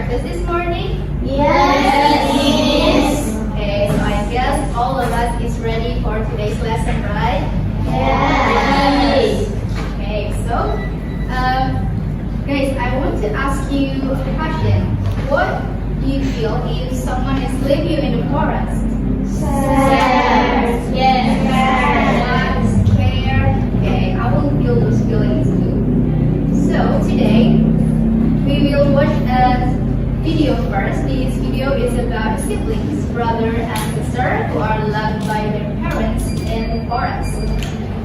breakfast this morning? Yes, Miss. Okay, so I guess all of us is ready for today's lesson, right? Yes. Okay, so guys, I want to ask you a question. What do you feel if someone is leaving you in the forest? Sad. Yes. Scared. Okay, I will feel those feelings too. So today we will watch a video first. This video is about siblings, brother and sister who are loved by their parents in the forest.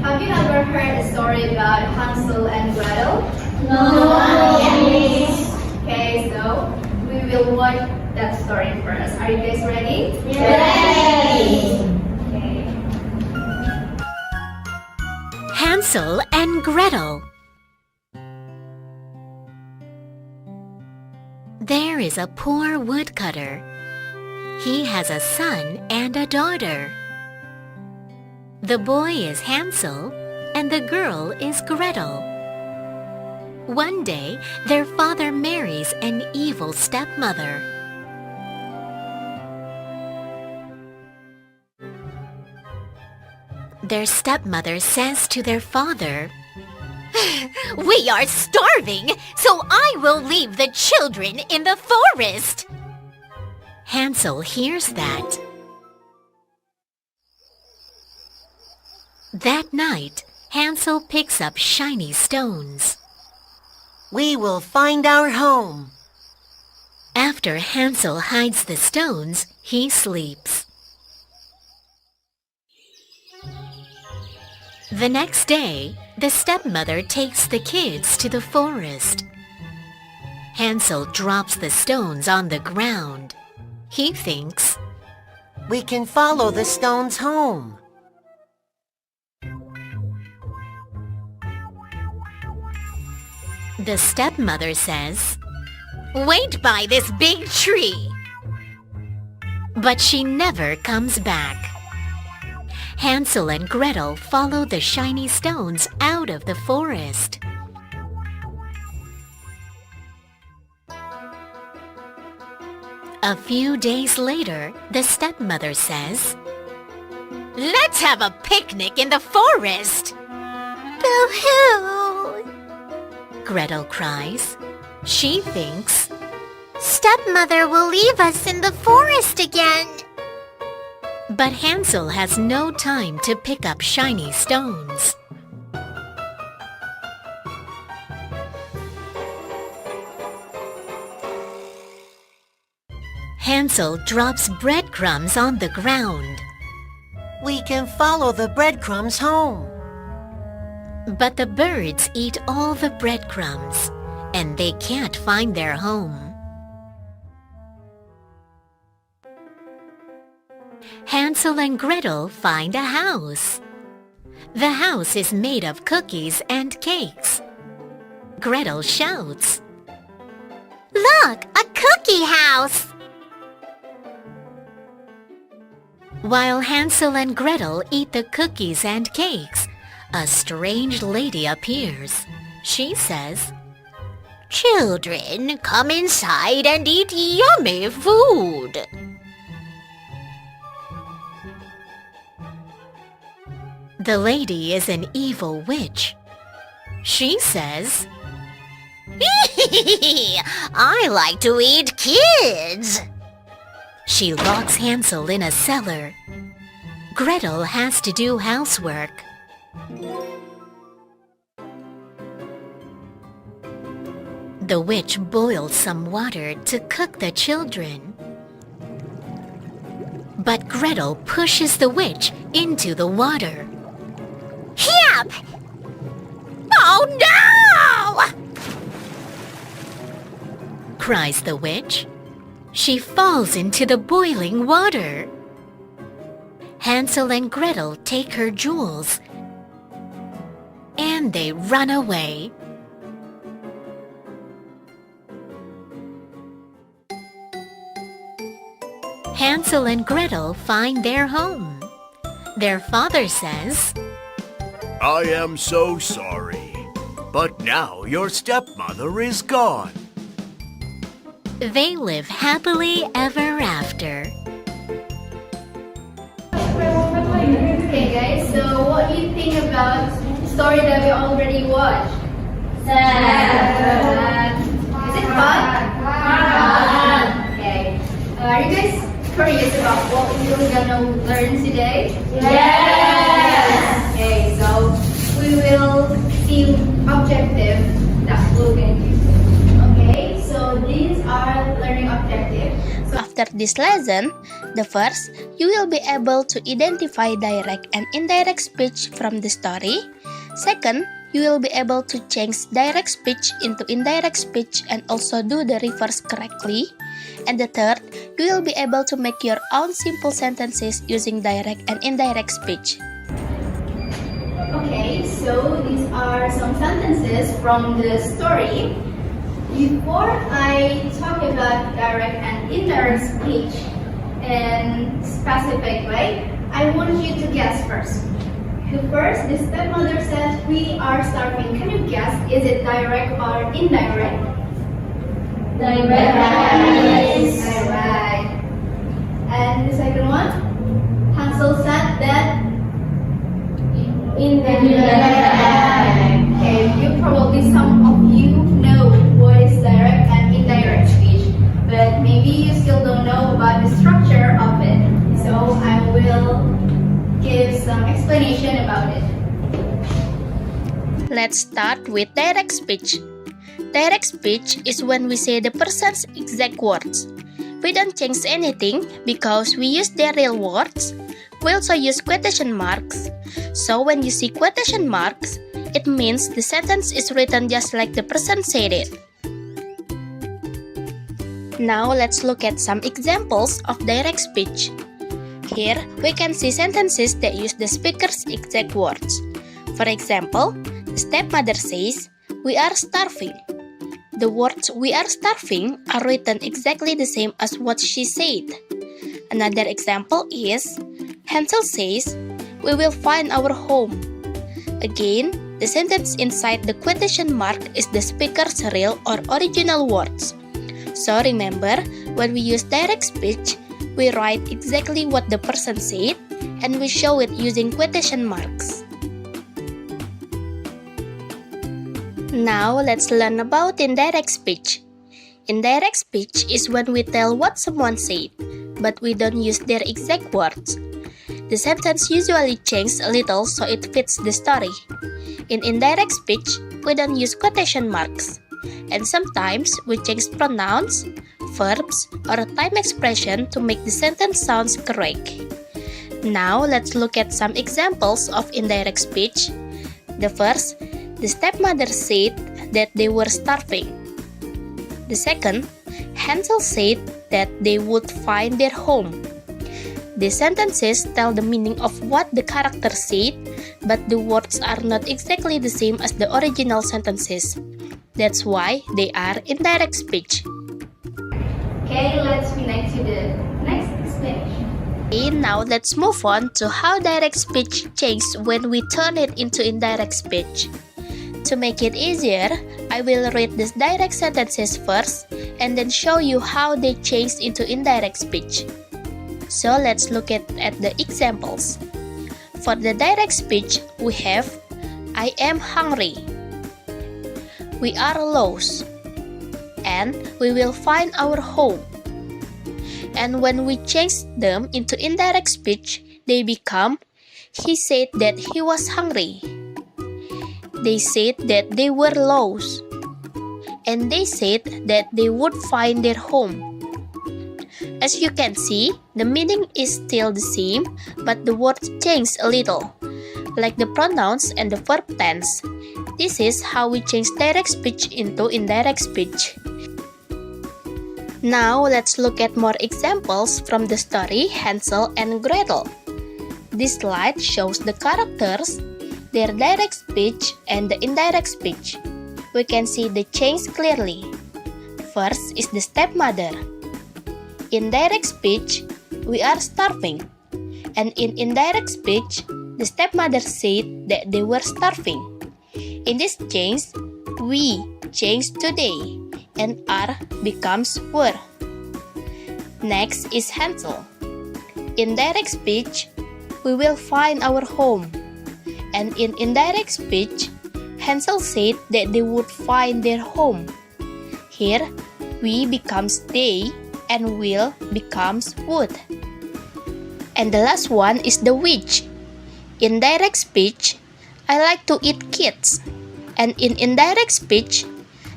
Have you ever heard a story about Hansel and Gretel? No, yes. Okay, so we will watch that story first. Are you guys ready? Ready. Okay. Hansel and Gretel. There is a poor woodcutter. He has a son and a daughter. The boy is Hansel and the girl is Gretel. One day, their father marries an evil stepmother. Their stepmother says to their father, "We are starving, so I will leave the children in the forest." Hansel hears that. That night, Hansel picks up shiny stones. We will find our home. After Hansel hides the stones, he sleeps. The next day, the stepmother takes the kids to the forest. Hansel drops the stones on the ground. He thinks, We can follow the stones home. The stepmother says, "Wait by this big tree." But she never comes back. Hansel and Gretel follow the shiny stones out of the forest. A few days later, the stepmother says, "Let's have a picnic in the forest." Boo-hoo. Gretel cries. She thinks, Stepmother will leave us in the forest again. but Hansel has no time to pick up shiny stones. Hansel drops breadcrumbs on the ground, We can follow the breadcrumbs home. but the birds eat all the breadcrumbs, and they can't find their home. Hansel and Gretel find a house. The house is made of cookies and cakes. Gretel shouts, Look, a cookie house. While Hansel and Gretel eat the cookies and cakes, a strange lady appears. She says, Children, come inside and eat yummy food. The lady is an evil witch. She says, I like to eat kids. she locks Hansel in a cellar. Gretel has to do housework. The witch boils some water to cook the children. But Gretel pushes the witch into the water. Yep. Oh no! Cries the witch. She falls into the boiling water. Hansel and Gretel take her jewels, and they run away. Hansel and Gretel find their home. Their father says, I am so sorry, but now your stepmother is gone. They live happily ever after. Okay guys, so what do you think about the story that we already watched? Sad. Is it fun? Fun. Okay. Are you guys curious about what we're gonna learn today? Yes! Okay, so we will see objective that we're going to do. Okay, so these are learning objectives. After this lesson, the first, you will be able to identify direct and indirect speech from the story. Second, you will be able to change direct speech into indirect speech and also do the reverse correctly. And the third, you will be able to make your own simple sentences using direct and indirect speech. Okay, so these are some sentences from the story. Before I talk about direct and indirect speech in specific way, I want you to guess first. First, the stepmother says, "We are starving." Can you guess, is it direct or indirect? Direct. Alright. And the second one, Hansel said that Indirect. Okay, some of you know what is direct and indirect speech, but maybe you still don't know about the structure of it. So I will give some explanation about it. Let's start with direct speech. Direct speech is when we say the person's exact words. We don't change anything because we use their real words. We also use quotation marks. So when you see quotation marks, it means the sentence is written just like the person said it. Now let's look at some examples of direct speech. Here, we can see sentences that use the speaker's exact words. For example, the stepmother says, "We are starving." The words "we are starving" are written exactly the same as what she said. Another example is, Hansel says, "We will find our home." Again, the sentence inside the quotation mark is the speaker's real or original words. So remember, when we use direct speech, we write exactly what the person said and we show it using quotation marks. Now let's learn about indirect speech. Indirect speech is when we tell what someone said, but we don't use their exact words. The sentence usually changes a little so it fits the story. In indirect speech, we don't use quotation marks, and sometimes we change pronouns, verbs, or a time expression to make the sentence sound correct. Now let's look at some examples of indirect speech. The first, the stepmother said that they were starving. The second, Hansel said that they would find their home. These sentences tell the meaning of what the character said, but the words are not exactly the same as the original sentences. That's why they are indirect speech. Okay, let's connect to the next explanation. Okay, now let's move on to how direct speech changes when we turn it into indirect speech. To make it easier, I will read these direct sentences first and then show you how they change into indirect speech. So let's look at the examples. For the direct speech, we have "I am hungry," "We are lost," and "We will find our home." And when we change them into indirect speech, they become "He said that he was hungry," "They said that they were lost," and "They said that they would find their home." As you can see, the meaning is still the same, but the words change a little, like the pronouns and the verb tense. This is how we change direct speech into indirect speech. Now let's look at more examples from the story Hansel and Gretel. This slide shows the characters, their direct speech, and the indirect speech. We can see the change clearly. First is the stepmother. In direct speech, "We are starving," and in indirect speech, the stepmother said that they were starving. In this change, "we" changed to "they," and are becomes were. Next is Hansel. In direct speech, we will find our home. And in indirect speech, Hansel said that they would find their home. Here, we becomes they and will becomes would. And the last one is the witch. In direct speech, I like to eat kids. And in indirect speech,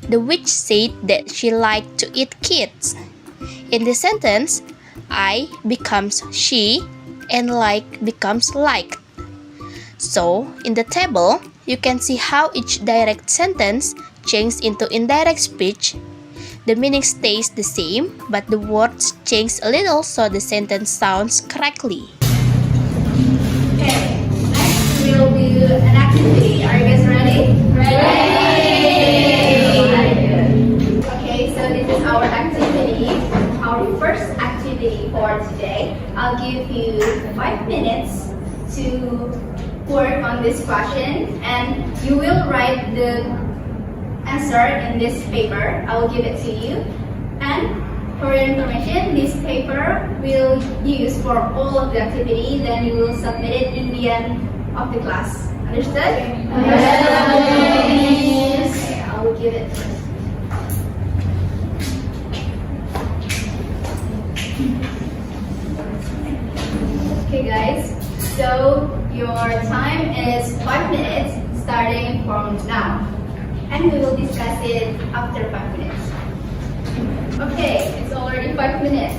the witch said that she liked to eat kids. In the sentence, I becomes she and like becomes like. So, in the table, you can see how each direct sentence changes into indirect speech. The meaning stays the same, but the words change a little so the sentence sounds correctly. Okay, next we'll do an activity. Are you guys ready? Ready! Okay, so this is our activity, our first activity for today. I'll give you 5 minutes to work on this question, and you will write the answer in this paper. I will give it to you. And for your information, this paper will use for all of the activity, then you will submit it in the end of the class. Understood? Yes. Okay, I will give it first. Okay guys, so your time is 5 minutes starting from now. And we will discuss it after 5 minutes. Okay, it's already 5 minutes.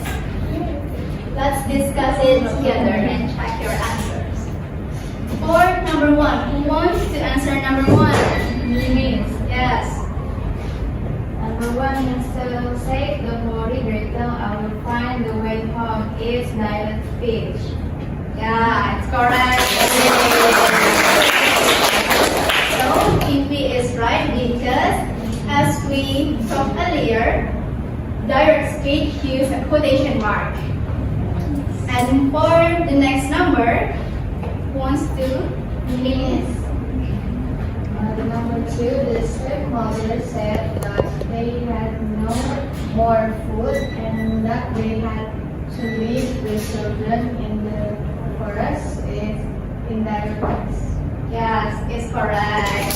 Let's discuss it together and check your answers. For number 1, who wants to answer number 1? Yes. Number 1, Hansel said, "Don't worry, Gretel, I will find the way home." Is direct speech. Yeah, it's correct. So, PP is right because as we talked earlier, direct speech use a quotation mark. And for the next number, who wants to? Yes. The number 2, the stepmother said that they had no more food and that they had to leave the children in the forest. Is indirect. Yes, it's correct.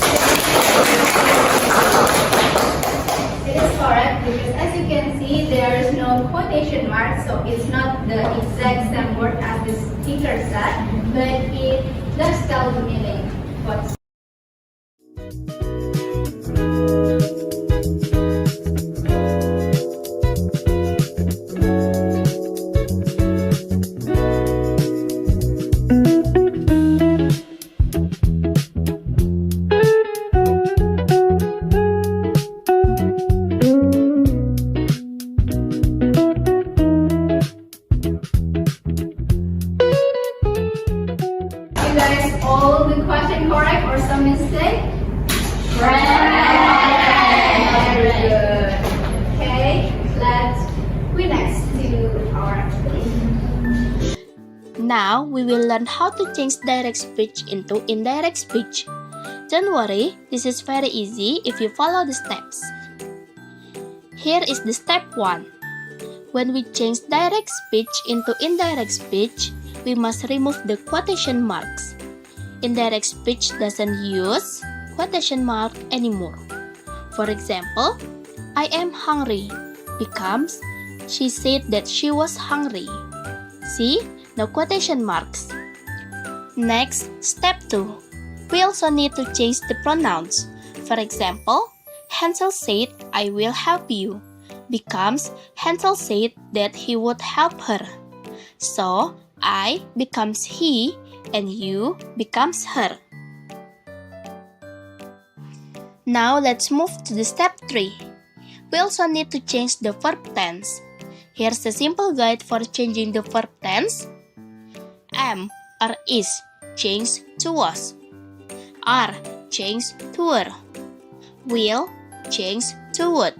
It is correct because as you can see, there is no quotation mark, so it's not the exact same word as the speaker said, but it does tell the meaning. What's you guys all the question correct or some mistake? Correct. Very good. Okay, let's go next to our activity. Now, we will learn how to change direct speech into indirect speech. Don't worry, this is very easy if you follow the steps. Here is the step 1. When we change direct speech into indirect speech, we must remove the quotation marks. Indirect speech doesn't use quotation mark anymore. For example, I am hungry becomes she said that she was hungry. See, no quotation marks. Next, step 2. We also need to change the pronouns. For example, Hansel said, "I will help you," becomes Hansel said that he would help her. So, I becomes he and you becomes her. Now let's move to the step 3. We also need to change the verb tense. Here's a simple guide for changing the verb tense. Am or is changed to was. Are changed to were. Will changed to would.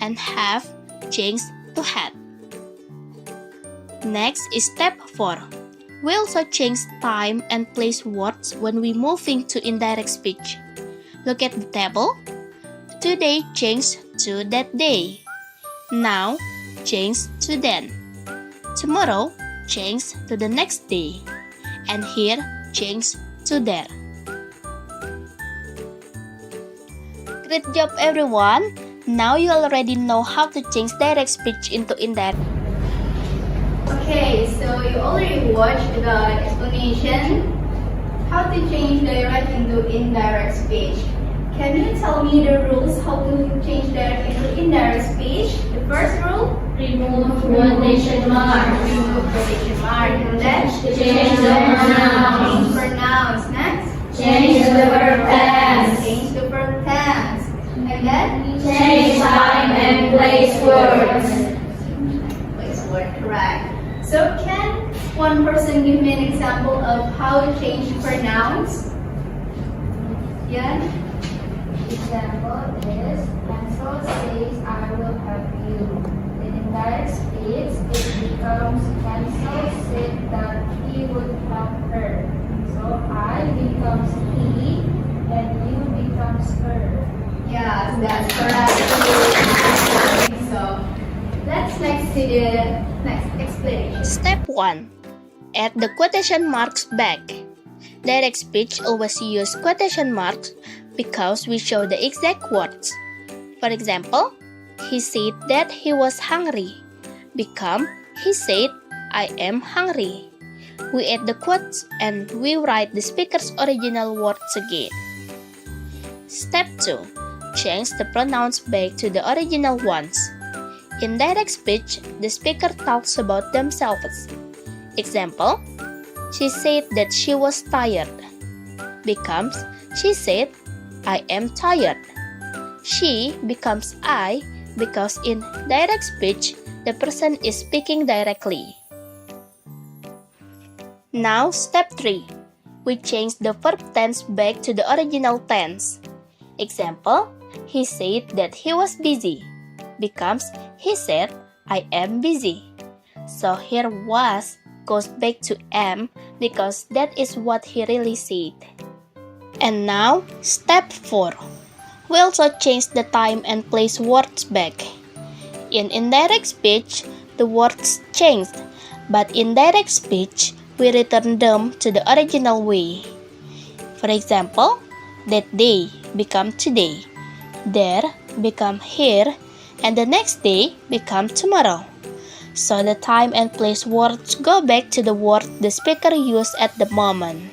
And have changed to had. Next is step 4. We also change time and place words when we moving to indirect speech. Look at the table. Today changed to that day. Now, change to then. Tomorrow, change to the next day. And here, change to there. Great job, everyone! Now you already know how to change direct speech into indirect. Okay, so you already watched the explanation how to change direct into indirect speech. Can you tell me the rules how to change direct into indirect speech? The first rule? Remove quotation mark. Remove quotation mark. And then? Change the pronouns. Change pronouns. Next? Change the verb tense. Change the verb tense. And then? Change time and place words. Place word, correct. So can one person give me an example of how to change pronouns? Yeah? Example is Hansel says I will help you. In indirect speech, it becomes Hansel said that he would help her. So I becomes he and you becomes her. Yes, that's correct. So let's next to the next explanation. Step 1. Add the quotation marks back. Direct speech always use quotation marks because we show the exact words. For example, he said that he was hungry. Become, he said, I am hungry. We add the quotes and we write the speaker's original words again. Step 2. Change the pronouns back to the original ones. In direct speech, the speaker talks about themselves. Example, she said that she was tired. Becomes, she said, I am tired. She becomes I because in direct speech, the person is speaking directly. Now, step 3. We change the verb tense back to the original tense. Example, he said that he was busy. Becomes, he said, I am busy. So here was goes back to am because that is what he really said. And now, step 4. We also change the time and place words back. In indirect speech, the words changed, but in direct speech, we return them to the original way. For example, that day become today, there become here, and the next day become tomorrow. So the time and place words go back to the word the speaker used at the moment.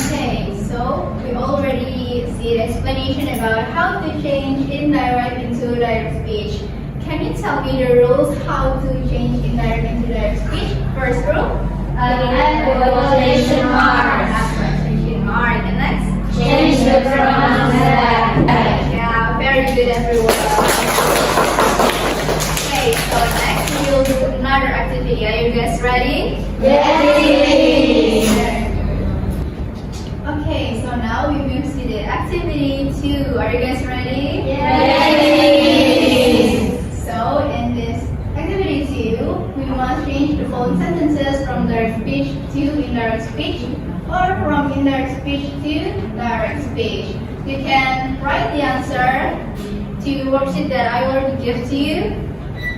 Okay, so we already see the explanation about how to change indirect into direct speech. Can you tell me the rules how to change indirect into direct speech? First rule? Add quotation marks. Add quotation mark. And next? Change the pronouns back. Yeah, very good everyone. Okay, so next we will do another activity. Are you guys ready? Yes. Okay, so now we move to the activity 2. Are you guys ready? Yes. So in this activity 2, we must change the following sentences from direct speech to indirect speech or from indirect speech to direct speech. You can write the answer to the worksheet that I already give to you.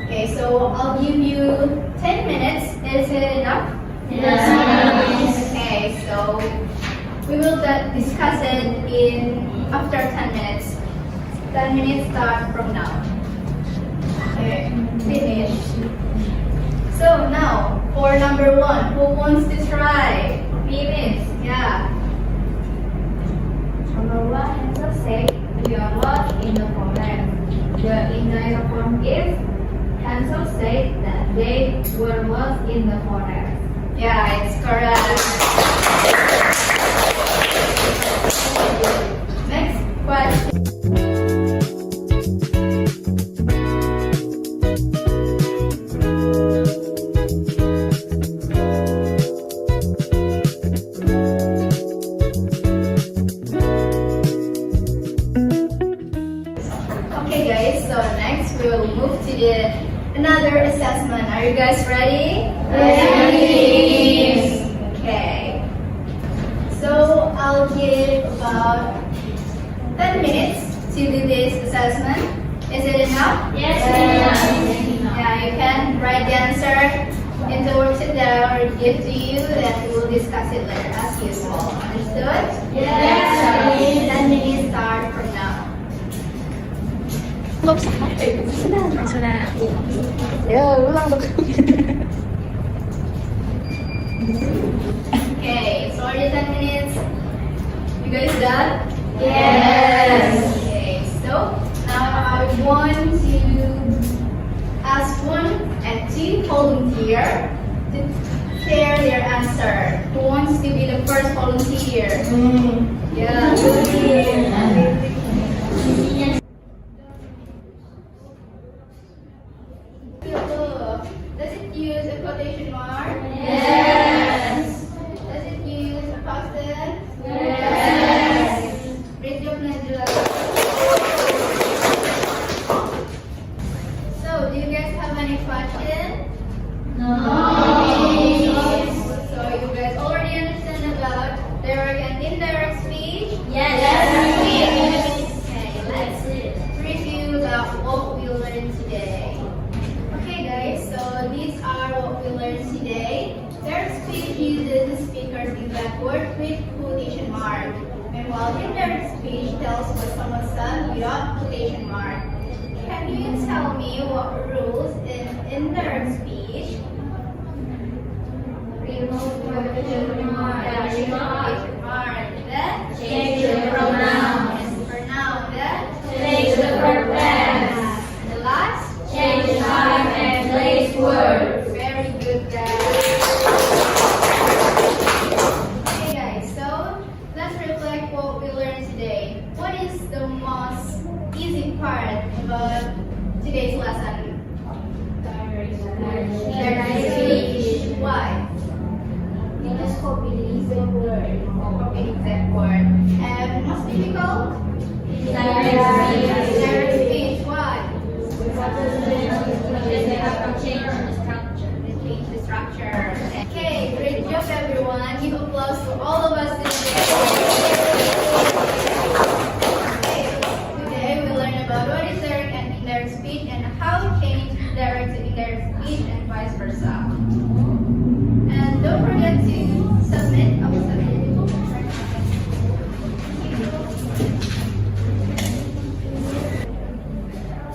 Okay, so I'll give you 10 minutes. Is it enough? Yes. Okay, so we will discuss it in after 10 minutes. 10 minutes start from now. Okay, finish. So now, for number 1, who wants to try? Minutes, yeah. Number 1, Hansel said, "We are lost in the forest." The indirect form is Hansel said that they were lost in the forest. Yeah, it's correct. Next question. Okay guys, so next we will move to the another assessment. Are you guys ready? Yes. Okay. So I'll give about 10 minutes to do this assessment. Is it enough? Yes. Yeah, you can write the answer in the worksheet that I already give to you, and we will discuss it later as usual. Understood? Yes. 10 minutes start from now. Okay, it's already 10 minutes. You guys done? Yes. Okay, so now I want to ask one and two volunteer to share their answer. Who wants to be the first volunteer? Yeah. Does it use a quotation mark? Yes. Does it use a post-it? Yes. Great job, Najla. So, do you guys have any questions? So, you guys already understand about direct and indirect speech? Yes. Okay, let's review about what we learned today. Okay, guys, so these are what we learned today. Direct speech uses the speaker's exact word with quotation mark. And while indirect speech tells what someone said without quotation mark. Can you tell me what rules in indirect speech? Remove quotation mark. Quotation mark. Then Change the pronoun. Yes, pronoun. Then Change the verb tense. and the last. Change the time and place words. Very good, guys. Okay, guys, so let's reflect what we learned today. What is the most easy part about today's lesson? Direct speech. Why? You just copy the exact word. Copy exact word. And most difficult? Direct Direct speech. Why? They have to change the structure. Change the structure. Okay, great job, everyone. Give applause to all of us today. Today we learned about what is direct and indirect speech and how to change direct to indirect speech and vice versa. And don't forget to submit. I will submit.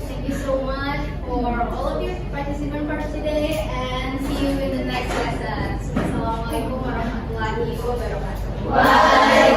Thank you so much for all of you participants for today, and see you in the next lesson. Assalamualaikum warahmatullahi wabarakatuh.